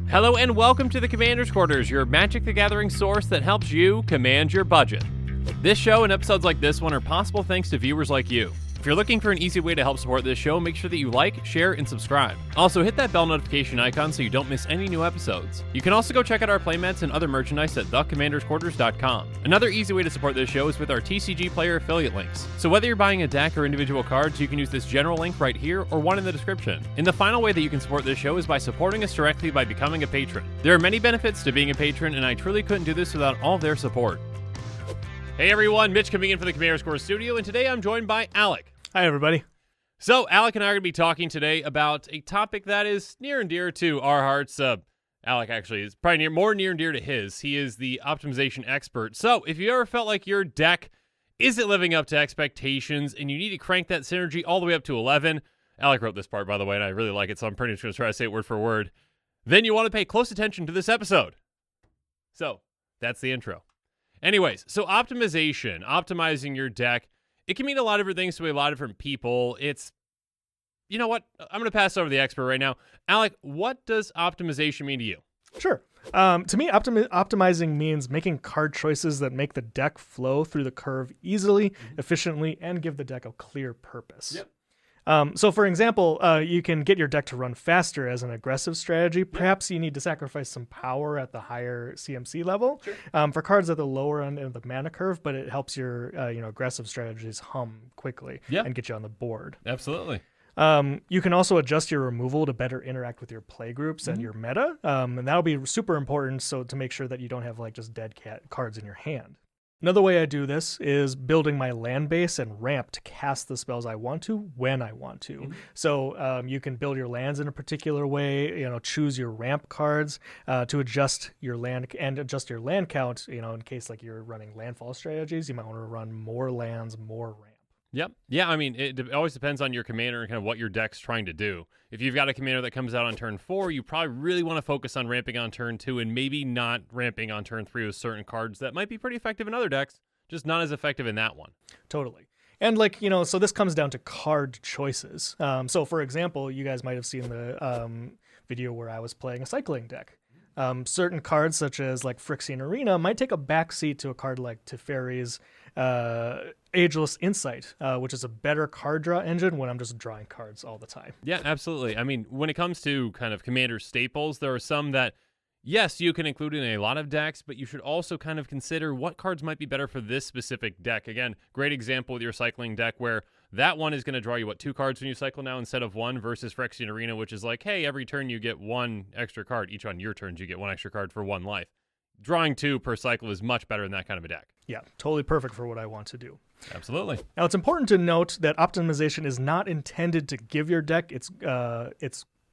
Hello and welcome to the Commander's Quarters, your Magic the Gathering source that helps you command your budget. This show and episodes like this one are possible thanks to viewers like you. If you're looking for an easy way to help support this show, make sure that you like, share, and subscribe. Also, hit that bell notification icon so you don't miss any new episodes. You can also go check out our playmats and other merchandise at thecommandersquarters.com. Another easy way to support this show is with our TCG Player affiliate links. So whether you're buying a deck or individual cards, you can use this general link right here or one in the description. And the final way that you can support this show is by supporting us directly by becoming a patron. There are many benefits to being a patron, and I truly couldn't do this without all their support. Hey everyone, Mitch coming in from the Commander's Quarters studio, and today I'm joined by Alek. Hi, everybody. So, Alek and I are going to be talking today about a topic that is near and dear to our hearts. Alek actually is probably more near and dear to his. He is the optimization expert. So, if you ever felt like your deck isn't living up to expectations and you need to crank that synergy all the way up to 11, Alek wrote this part, by the way, and I really like it, so I'm pretty much going to try to say it word for word, then you want to pay close attention to this episode. So, that's the intro. Anyways, so optimization, optimizing your deck, it can mean a lot of different things to a lot of different people. It's, you know what? I'm going to pass over the expert right now. Alek, what does optimization mean to you? Sure. To me, optimizing means making card choices that make the deck flow through the curve easily, efficiently, and give the deck a clear purpose. Yep. So, for example, you can get your deck to run faster as an aggressive strategy. Perhaps you need to sacrifice some power at the higher CMC level for cards at the lower end of the mana curve, but it helps your aggressive strategies hum quickly and get you on the board. Absolutely. You can also adjust your removal to better interact with your play groups and your meta, and that'll be super important so to make sure that you don't have like just dead cards in your hand. Another way I do this is building my land base and ramp to cast the spells I want to when I want to. So you can build your lands in a particular way, choose your ramp cards to adjust your land and adjust your land count, in case like you're running landfall strategies, you might want to run more lands, more ramp. Yep. Yeah, I mean, it always depends on your commander and kind of what your deck's trying to do. If you've got a commander that comes out on turn 4, you probably really want to focus on ramping on turn 2 and maybe not ramping on turn 3 with certain cards that might be pretty effective in other decks, just not as effective in that one. Totally. And so this comes down to card choices. So for example, you guys might have seen the video where I was playing a cycling deck. Certain cards such as like Phyrexian Arena might take a backseat to a card like Teferi's Ageless Insight, which is a better card draw engine when I'm just drawing cards all the time. Yeah, absolutely. I mean, when it comes to kind of commander staples, there are some that, yes, you can include in a lot of decks, but you should also kind of consider what cards might be better for this specific deck. Again, great example with your cycling deck where that one is going to draw you, 2 cards when you cycle now instead of 1 versus Phyrexian Arena, which is like, hey, every turn you get 1 extra card. Each on your turns you get 1 extra card for 1 life. Drawing 2 per cycle is much better than that kind of a deck. Yeah, totally perfect for what I want to do. Absolutely. Now, it's important to note that optimization is not intended to give your deck its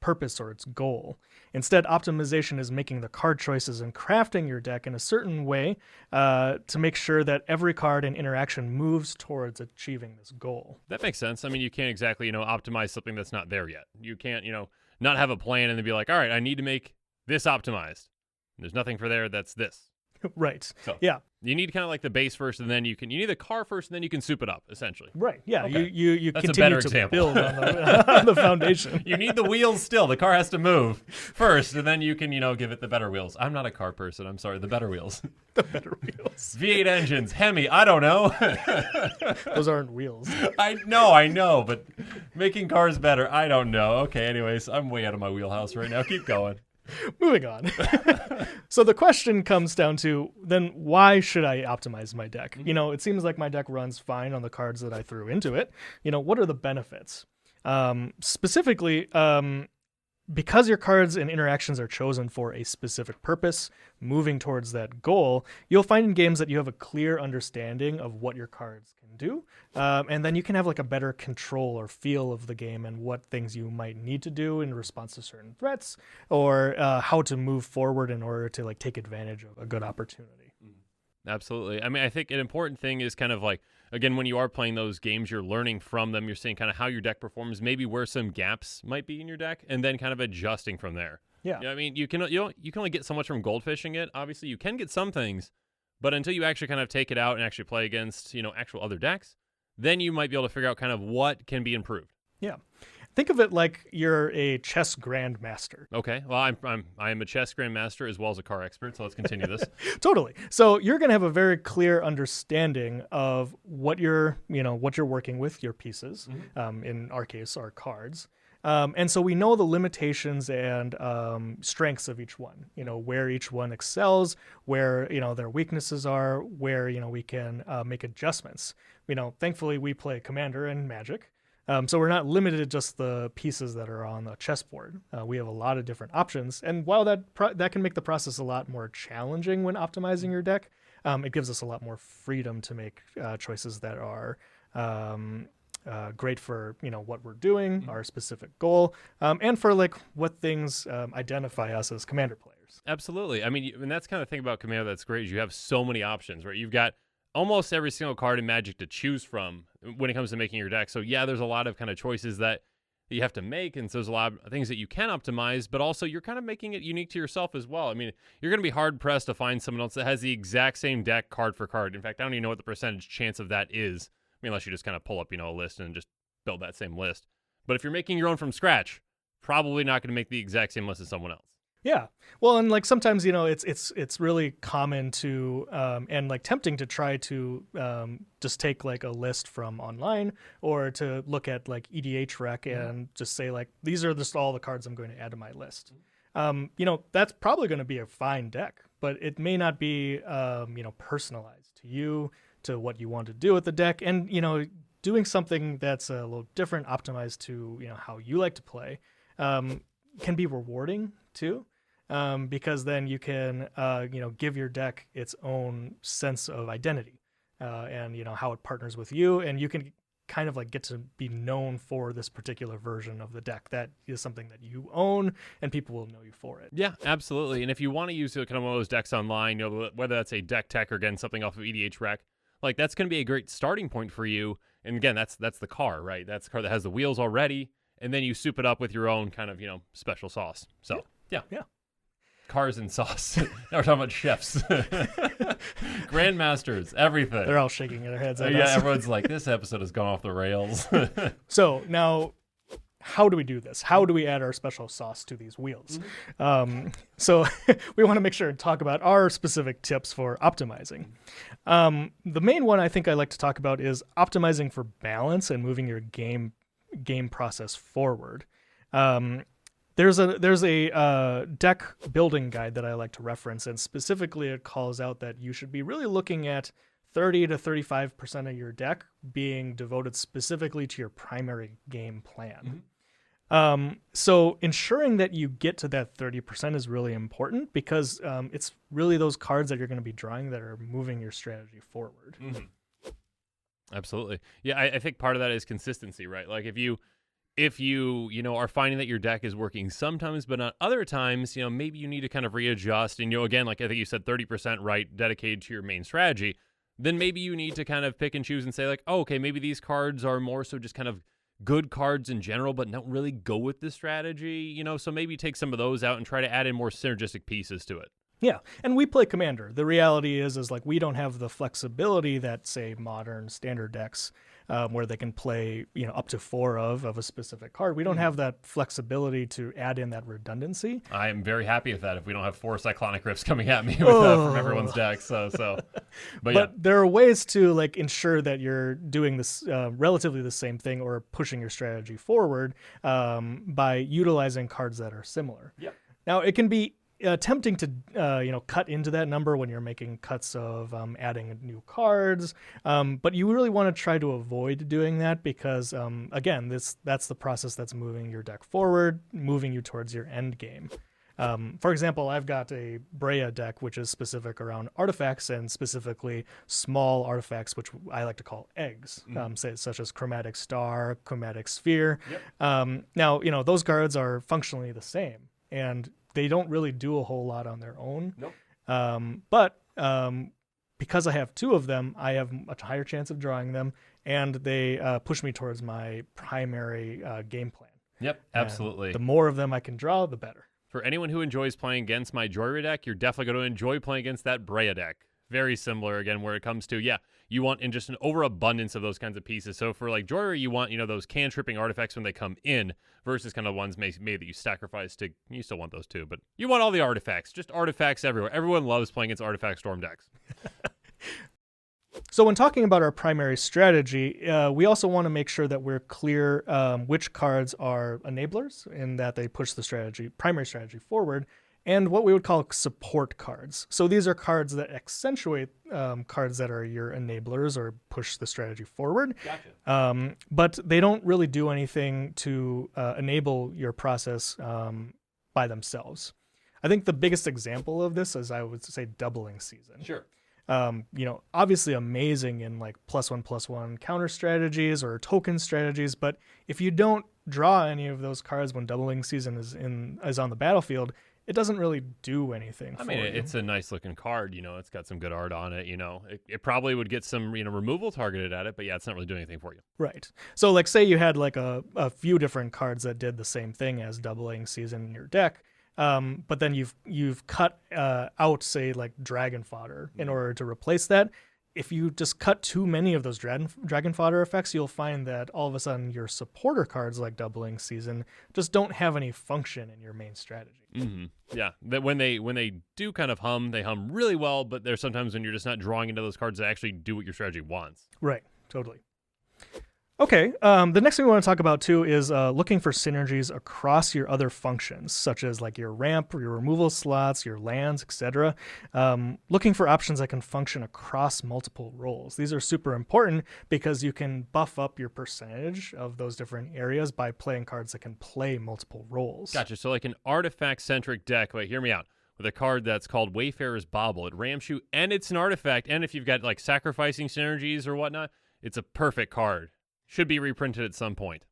purpose or its goal. Instead, optimization is making the card choices and crafting your deck in a certain way to make sure that every card and interaction moves towards achieving this goal. That makes sense. I mean, you can't exactly, optimize something that's not there yet. You can't, not have a plan and then be like, all right, I need to make this optimized. There's nothing for there that's this. Right. So, yeah. You need kind of like the base first, and then you need the car first, and then you can soup it up, essentially. Right. Yeah. Okay. You That's continue to build on the foundation. You need the wheels still. The car has to move first, and then you can, give it the better wheels. I'm not a car person. I'm sorry. The better wheels. The better wheels. V8 engines. Hemi. I don't know. Those aren't wheels. I know, but making cars better. I don't know. Okay. Anyways, I'm way out of my wheelhouse right now. Keep going. Moving on. So the question comes down to, then why should I optimize my deck? It seems like my deck runs fine on the cards that I threw into it. What are the benefits? Specifically, because your cards and interactions are chosen for a specific purpose, moving towards that goal, you'll find in games that you have a clear understanding of what your cards can do. And then you can have like a better control or feel of the game and what things you might need to do in response to certain threats, or how to move forward in order to like take advantage of a good opportunity. Absolutely. I mean, I think an important thing is kind of like, again, when you are playing those games, you're learning from them. You're seeing kind of how your deck performs, maybe where some gaps might be in your deck, and then kind of adjusting from there. Yeah. I mean, you can only get so much from goldfishing it. Obviously, you can get some things, but until you actually kind of take it out and actually play against, actual other decks, then you might be able to figure out kind of what can be improved. Yeah. Think of it like you're a chess grandmaster. Okay. Well, I am a chess grandmaster as well as a car expert, so let's continue this. Totally. So you're going to have a very clear understanding of what you're working with, your pieces. In our case, our cards. And so we know the limitations and strengths of each one, where each one excels, where, their weaknesses are, where, we can make adjustments. Thankfully we play Commander and Magic. So we're not limited to just the pieces that are on the chessboard. We have a lot of different options. And while that can make the process a lot more challenging when optimizing your deck, it gives us a lot more freedom to make choices that are great for what we're doing, our specific goal, and for like what things identify us as Commander players. Absolutely. I mean, and that's kind of the thing about Commander that's great is you have so many options, right? You've got almost every single card in Magic to choose from when it comes to making your deck. So yeah, there's a lot of kind of choices that you have to make, and so there's a lot of things that you can optimize, but also you're kind of making it unique to yourself as well. I mean, you're going to be hard pressed to find someone else that has the exact same deck card for card. In fact, I don't even know what the percentage chance of that is. I mean, unless you just kind of pull up, a list and just build that same list. But if you're making your own from scratch, probably not going to make the exact same list as someone else. Yeah. Well, and like sometimes, it's really common to and like tempting to try to just take like a list from online or to look at like EDH rec and just say like, these are just all the cards I'm going to add to my list. That's probably going to be a fine deck, but it may not be, personalized to you, to what you want to do with the deck. And, doing something that's a little different, optimized to, how you like to play, can be rewarding too, because then you can, give your deck its own sense of identity, and how it partners with you, and you can kind of like get to be known for this particular version of the deck that is something that you own, and people will know you for it. Yeah, absolutely. And if you want to use kind of one of those decks online, whether that's a deck tech or again something off of EDH rec, like that's going to be a great starting point for you. And again, that's the car, right? That's the car that has the wheels already, and then you soup it up with your own kind of, special sauce. So, yeah. Cars and sauce. Now we're talking about chefs. Grandmasters, everything. They're all shaking their heads at us. Yeah, everyone's like, this episode has gone off the rails. So now, how do we do this? How do we add our special sauce to these wheels? So we want to make sure and talk about our specific tips for optimizing. The main one I think I like to talk about is optimizing for balance and moving your game process forward. There's a deck building guide that I like to reference, and specifically it calls out that you should be really looking at 30 to 35% of your deck being devoted specifically to your primary game plan. So ensuring that you get to that 30% is really important because it's really those cards that you're going to be drawing that are moving your strategy forward. Absolutely. Yeah, I think part of that is consistency, right? Like if you are finding that your deck is working sometimes, but not other times, maybe you need to kind of readjust. And, again, like I think you said, 30% right, dedicated to your main strategy. Then maybe you need to kind of pick and choose and say like, oh, okay, maybe these cards are more so just kind of good cards in general, but don't really go with the strategy, so maybe take some of those out and try to add in more synergistic pieces to it. Yeah, and we play Commander. The reality is like we don't have the flexibility that, say, modern standard decks where they can play, up to 4 of a specific card. We don't have that flexibility to add in that redundancy. I am very happy with that if we don't have 4 Cyclonic Rips coming at me with from everyone's deck. But yeah. There are ways to like ensure that you're doing this relatively the same thing or pushing your strategy forward by utilizing cards that are similar. Yep. Now, it can be tempting to cut into that number when you're making cuts of adding new cards, but you really want to try to avoid doing that because again, that's the process that's moving your deck forward, moving you towards your end game. For example, I've got a Brea deck which is specific around artifacts and specifically small artifacts, which I like to call eggs, such as Chromatic Star, Chromatic Sphere. Yep. Now, those cards are functionally the same, and they don't really do a whole lot on their own. Nope. But because I have 2 of them, I have a higher chance of drawing them, and they push me towards my primary game plan. Yep, absolutely. And the more of them I can draw, the better. For anyone who enjoys playing against my Joyra deck, you're definitely going to enjoy playing against that Brea deck. Very similar, again, where it comes to, you want in just an overabundance of those kinds of pieces. So for like Joyer, you want, those can-tripping artifacts when they come in versus kind of ones maybe that you sacrifice to, you still want those too, but you want all the artifacts, just artifacts everywhere. Everyone loves playing against artifact storm decks. So when talking about our primary strategy, we also want to make sure that we're clear which cards are enablers in that they push the primary strategy forward, and what we would call support cards. So these are cards that accentuate cards that are your enablers or push the strategy forward. Gotcha. But they don't really do anything to enable your process by themselves. I think the biggest example of this is, I would say, Doubling Season. Sure. Obviously amazing in like +1/+1 counter strategies or token strategies, but if you don't draw any of those cards when Doubling Season is on the battlefield, it doesn't really do anything for you. It's a nice looking card, it's got some good art on it, it probably would get some, removal targeted at it, but yeah, it's not really doing anything for you. Right. So like say you had like a few different cards that did the same thing as Doubling Season in your deck, but then you've cut out, say, like Dragon Fodder in order to replace that. If you just cut too many of those Dragon Fodder effects, you'll find that all of a sudden your supporter cards like Doubling Season just don't have any function in your main strategy. Mm-hmm. Yeah, that when they do kind of hum, they hum really well, but there's sometimes when you're just not drawing into those cards that actually do what your strategy wants. Right, totally. Okay, the next thing we want to talk about too is looking for synergies across your other functions, such as like your ramp, your removal slots, your lands, etc. Looking for options that can function across multiple roles. These are super important because you can buff up your percentage of those different areas by playing cards that can play multiple roles. Gotcha. So like an artifact-centric deck, wait, hear me out. With a card that's called Wayfarer's Bauble, it ramps you, and it's an artifact, and if you've got like sacrificing synergies or whatnot, it's a perfect card. Should be reprinted at some point.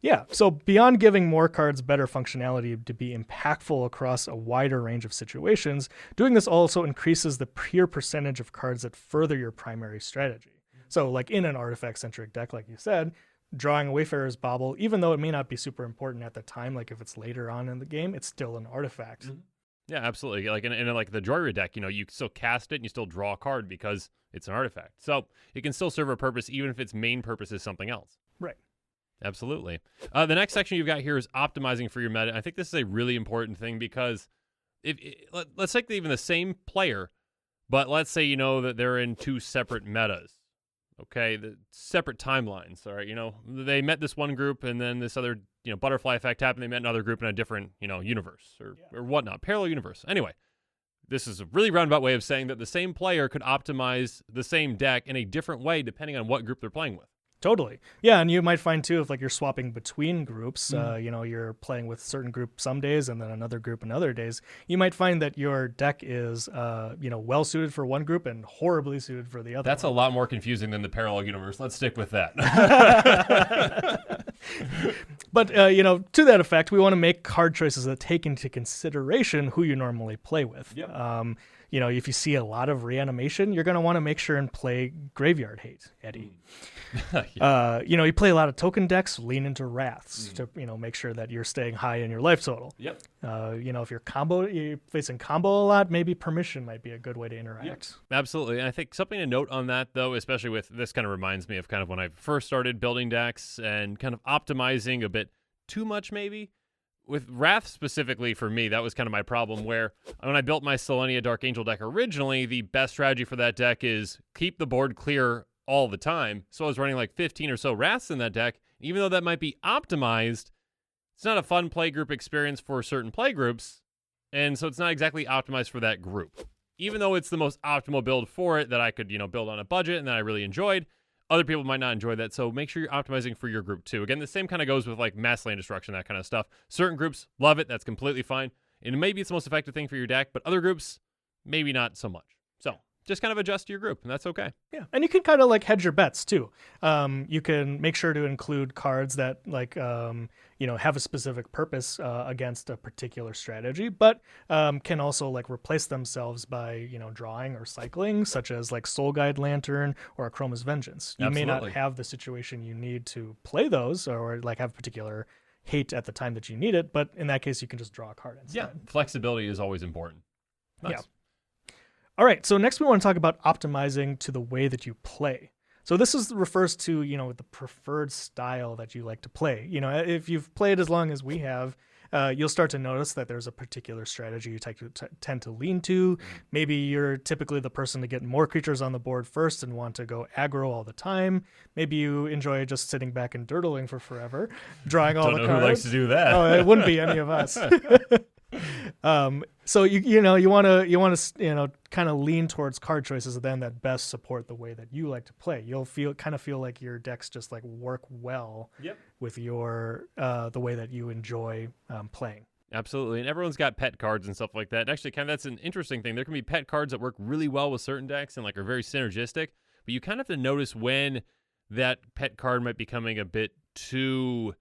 Yeah, so beyond giving more cards better functionality to be impactful across a wider range of situations, doing this also increases the pure percentage of cards that further your primary strategy. So like in an artifact-centric deck, like you said, drawing a Wayfarer's Bauble, even though it may not be super important at the time, like if it's later on in the game, it's still an artifact. Mm-hmm. Yeah, absolutely. Like in like the Joyer deck, you still cast it and you still draw a card because it's an artifact. So it can still serve a purpose even if its main purpose is something else. Right. Absolutely. The next section you've got here is optimizing for your meta. I think this is a really important thing because let's take even the same player, but let's say that they're in two separate metas. Okay, the separate timelines. All right, they met this one group and then this other butterfly effect happened. They met another group in a different universe or whatnot, parallel universe. Anyway, this is a really roundabout way of saying that the same player could optimize the same deck in a different way depending on what group they're playing with. Totally. Yeah, and you might find too if like you're swapping between groups, you're playing with a certain group some days and then another group in other days, you might find that your deck is well suited for one group and horribly suited for the other. That's a lot more confusing than the parallel universe. Let's stick with that. But to that effect, we want to make card choices that take into consideration who you normally play with. Yep. If you see a lot of reanimation, you're going to want to make sure and play Graveyard Hate, Eddie. Yeah. You play a lot of token decks, lean into Wraths to, make sure that you're staying high in your life total. Yep. If you're facing combo a lot, maybe Permission might be a good way to interact. Yep. Absolutely. And I think something to note on that, though, especially with this kind of reminds me of kind of when I first started building decks and kind of optimizing a bit too much, maybe. With Wrath specifically for me, that was kind of my problem where when I built my Selenia Dark Angel deck originally, the best strategy for that deck is keep the board clear all the time. So I was running like 15 or so Wraths in that deck. Even though that might be optimized, it's not a fun playgroup experience for certain playgroups. And so it's not exactly optimized for that group. Even though it's the most optimal build for it that I could, build on a budget and that I really enjoyed, other people might not enjoy that, so make sure you're optimizing for your group too. Again, the same kind of goes with like mass land destruction, that kind of stuff. Certain groups love it, that's completely fine. And maybe it's the most effective thing for your deck, but other groups, maybe not so much. So just kind of adjust to your group, and that's okay. Yeah, and you can kind of like hedge your bets too. You can make sure to include cards that like have a specific purpose against a particular strategy, but can also like replace themselves by drawing or cycling, such as like Soul Guide Lantern or Chroma's Vengeance. You Absolutely. may not have the situation you need to play those or like have particular hate at the time that you need it, but in that case you can just draw a card instead. Yeah, flexibility is always important. Nice. Yeah. All right, so next we want to talk about optimizing to the way that you play. So this refers to, the preferred style that you like to play. If you've played as long as we have, you'll start to notice that there's a particular strategy you tend to lean to. Maybe you're typically the person to get more creatures on the board first and want to go aggro all the time. Maybe you enjoy just sitting back and dirtling for forever, drawing all the cards. Don't know who likes to do that. Oh, it wouldn't be any of us. So you want to kind of lean towards card choices then that best support the way that you like to play. You'll feel like your decks just like work well with your the way that you enjoy playing. Absolutely, and everyone's got pet cards and stuff like that. And actually, that's an interesting thing. There can be pet cards that work really well with certain decks and like are very synergistic, but you kind of have to notice when that pet card might be becoming a bit too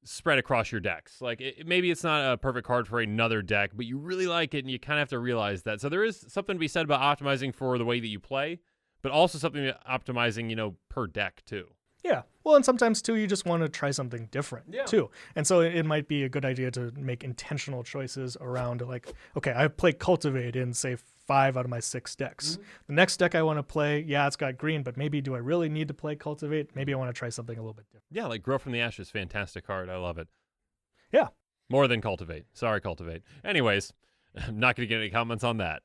spread across your decks. Like maybe it's not a perfect card for another deck, but you really like it and you kind of have to realize that. So there is something to be said about optimizing for the way that you play, but also something optimizing, per deck too. Yeah. Well, and sometimes too, you just want to try something different too. And so it might be a good idea to make intentional choices around like, okay, I play Cultivate in say 5 out of my 6 decks. Mm-hmm. The next deck I want to play, it's got green, but maybe do I really need to play Cultivate? Maybe I want to try something a little bit different. Yeah, like Grow from the Ashes, fantastic card. I love it. Yeah. More than Cultivate. Sorry, Cultivate. Anyways, I'm not going to get any comments on that.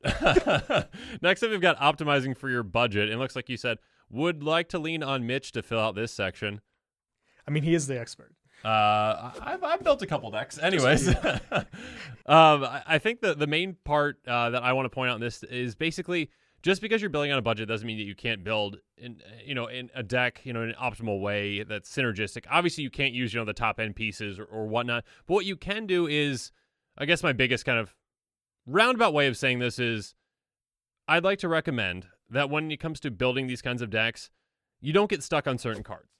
Next up, we've got optimizing for your budget. It looks like you said, would like to lean on Mitch to fill out this section. I mean, he is the expert. I've built a couple decks. Anyways, I think the main part that I want to point out in this is basically just because you're building on a budget doesn't mean that you can't build in a deck in an optimal way that's synergistic. Obviously, you can't use the top end pieces or whatnot. But what you can do is, I guess my biggest kind of roundabout way of saying this is, I'd like to recommend that when it comes to building these kinds of decks, you don't get stuck on certain cards.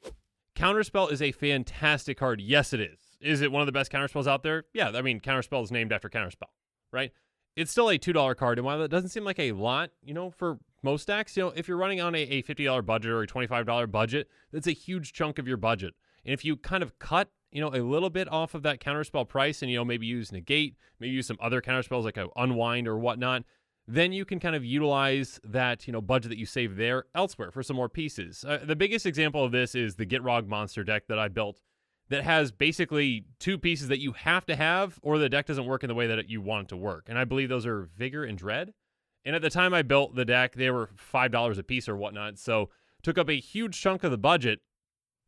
Counterspell is a fantastic card. Yes, it is. Is it one of the best counterspells out there? Yeah, I mean, Counterspell is named after Counterspell, right? It's still a $2 card, and while that doesn't seem like a lot, for most decks, if you're running on a $50 budget or a $25 budget, that's a huge chunk of your budget. And if you kind of cut, a little bit off of that Counterspell price and, maybe use Negate, maybe use some other counterspells like a Unwind or whatnot, then you can kind of utilize that, budget that you save there elsewhere for some more pieces. The biggest example of this is the Gitrog monster deck that I built that has basically 2 pieces that you have to have or the deck doesn't work in the way that you want it to work. And I believe those are Vigor and Dread. And at the time I built the deck, they were $5 a piece or whatnot. So took up a huge chunk of the budget.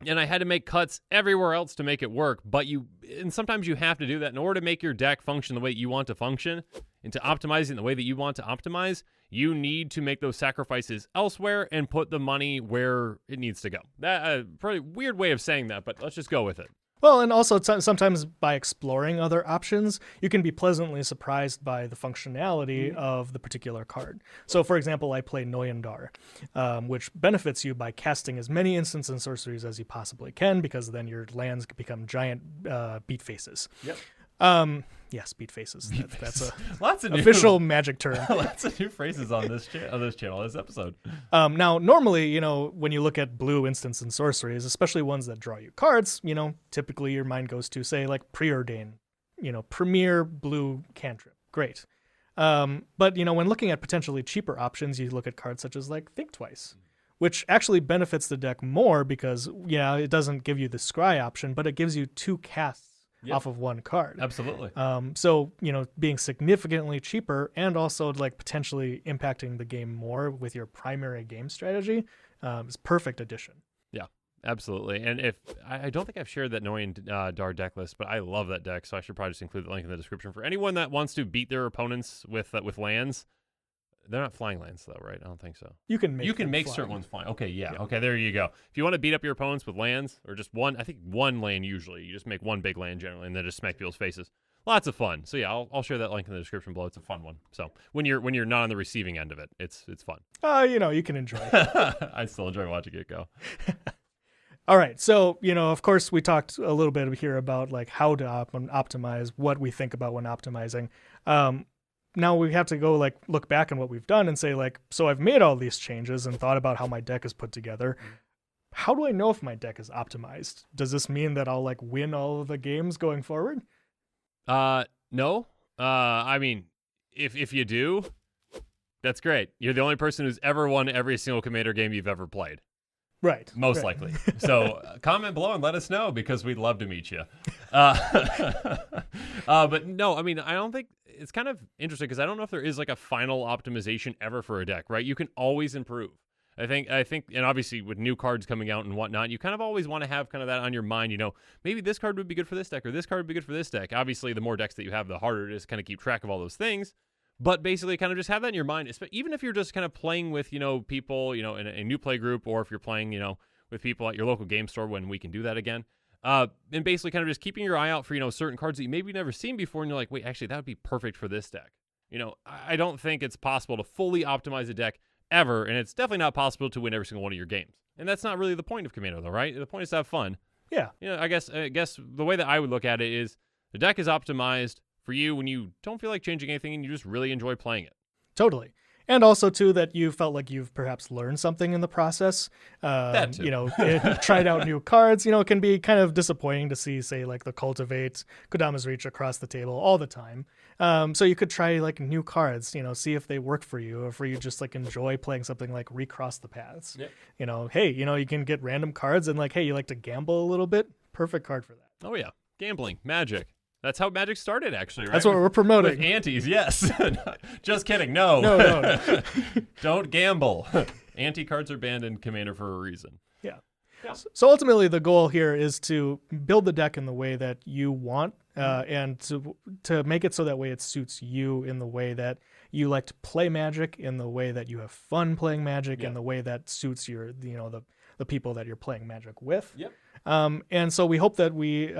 And I had to make cuts everywhere else to make it work. And sometimes you have to do that in order to make your deck function the way you want to function and to optimize it in the way that you want to optimize. You need to make those sacrifices elsewhere and put the money where it needs to go. That probably weird way of saying that, but let's just go with it. Well, and also sometimes by exploring other options, you can be pleasantly surprised by the functionality of the particular card. So, for example, I play Noyan, which benefits you by casting as many instants and sorceries as you possibly can, because then your lands become giant beat faces. Yep. Yes, beat faces. That's a lots of official Magic term. Lots of new phrases on this channel, this episode. Now, normally, when you look at blue instants and sorceries, especially ones that draw you cards, typically your mind goes to, say, like Preordain, premier blue cantrip. Great. But, when looking at potentially cheaper options, you look at cards such as, like, Think Twice, which actually benefits the deck more because, it doesn't give you the scry option, but it gives you 2 casts off of 1 card. Absolutely. So, being significantly cheaper and also like potentially impacting the game more with your primary game strategy is perfect addition. Yeah, absolutely. And if I don't think I've shared that Noyan Dar deck list, but I love that deck, so I should probably just include the link in the description for anyone that wants to beat their opponents with lands. They're not flying lands, though, right? I don't think so. You can make certain ones flying. Okay, yeah. Okay, there you go. If you want to beat up your opponents with lands, or just one, I think one land usually. You just make one big land generally, and then just smack people's faces. Lots of fun. So yeah, I'll share that link in the description below. It's a fun one. So when you're not on the receiving end of it, it's fun. You can enjoy it. I still enjoy watching it go. All right. So, of course, we talked a little bit here about like how to optimize, what we think about when optimizing. Now we have to go like look back on what we've done and say like, so I've made all these changes and thought about how my deck is put together. How do I know if my deck is optimized? Does this mean that I'll like win all of the games going forward? No. I mean, if you do, That's great. You're the only person who's ever won every single Commander game you've ever played. Right. Most likely. So comment below and let us know because we'd love to meet you. But no, I mean, I don't think it's kind of interesting because I don't know if there is like a final optimization ever for a deck, right? You can always improve. I think, and obviously with new cards coming out and whatnot, you kind of always want to have kind of that on your mind. You know, maybe this card would be good for this deck or this card would be good for this deck. Obviously, the more decks that you have, the harder it is to kind of keep track of all those things. But basically, kind of just have that in your mind, even if you're just kind of playing with, people, in a new play group, or if you're playing, with people at your local game store when we can do that again. And basically kind of just keeping your eye out for, certain cards that you maybe never seen before, and you're like, wait, actually, that would be perfect for this deck. I don't think it's possible to fully optimize a deck ever, and it's definitely not possible to win every single one of your games. And that's not really the point of Commander, though, right? The point is to have fun. Yeah. I guess the way that I would look at it is the deck is optimized for you when you don't feel like changing anything and you just really enjoy playing it. Totally. And also, too, that you felt like you've perhaps learned something in the process. That too. Tried out new cards. It can be kind of disappointing to see, say, like the Cultivate, Kodama's Reach across the table all the time. So you could try like new cards, see if they work for you, or if you just like enjoy playing something like Recross the Paths. Yep. Hey, you can get random cards and like, hey, you like to gamble a little bit? Perfect card for that. Oh, yeah. Gambling, Magic. That's how Magic started, actually, right? That's what we're promoting. With antes, yes. Just kidding. No. No. Don't gamble. Ante cards are banned in Commander for a reason. Yeah. So ultimately, the goal here is to build the deck in the way that you want, and to make it so that way it suits you in the way that you like to play Magic, in the way that you have fun playing Magic, in the way that suits your, the people that you're playing Magic with. Yep. And so we hope that we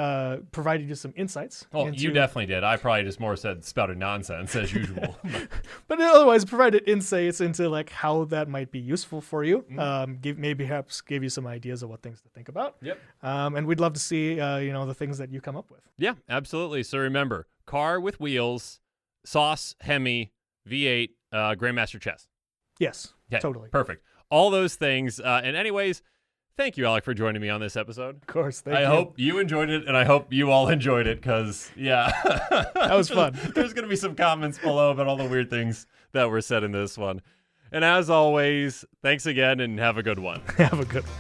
provided you some insights. Well, you definitely did. I probably just more said spouted nonsense as usual. But otherwise, provided insights into like how that might be useful for you. Perhaps gave you some ideas of what things to think about. Yep. And we'd love to see the things that you come up with. Yeah, absolutely. So remember, car with wheels, sauce, Hemi, V8, Grandmaster chess. Yes, okay, totally. Perfect. All those things. And anyways, thank you, Alek, for joining me on this episode. Of course. Thank you. I hope you enjoyed it, and I hope you all enjoyed it, because, yeah. That was fun. There's going to be some comments below about all the weird things that were said in this one. And as always, thanks again, and have a good one. Have a good one.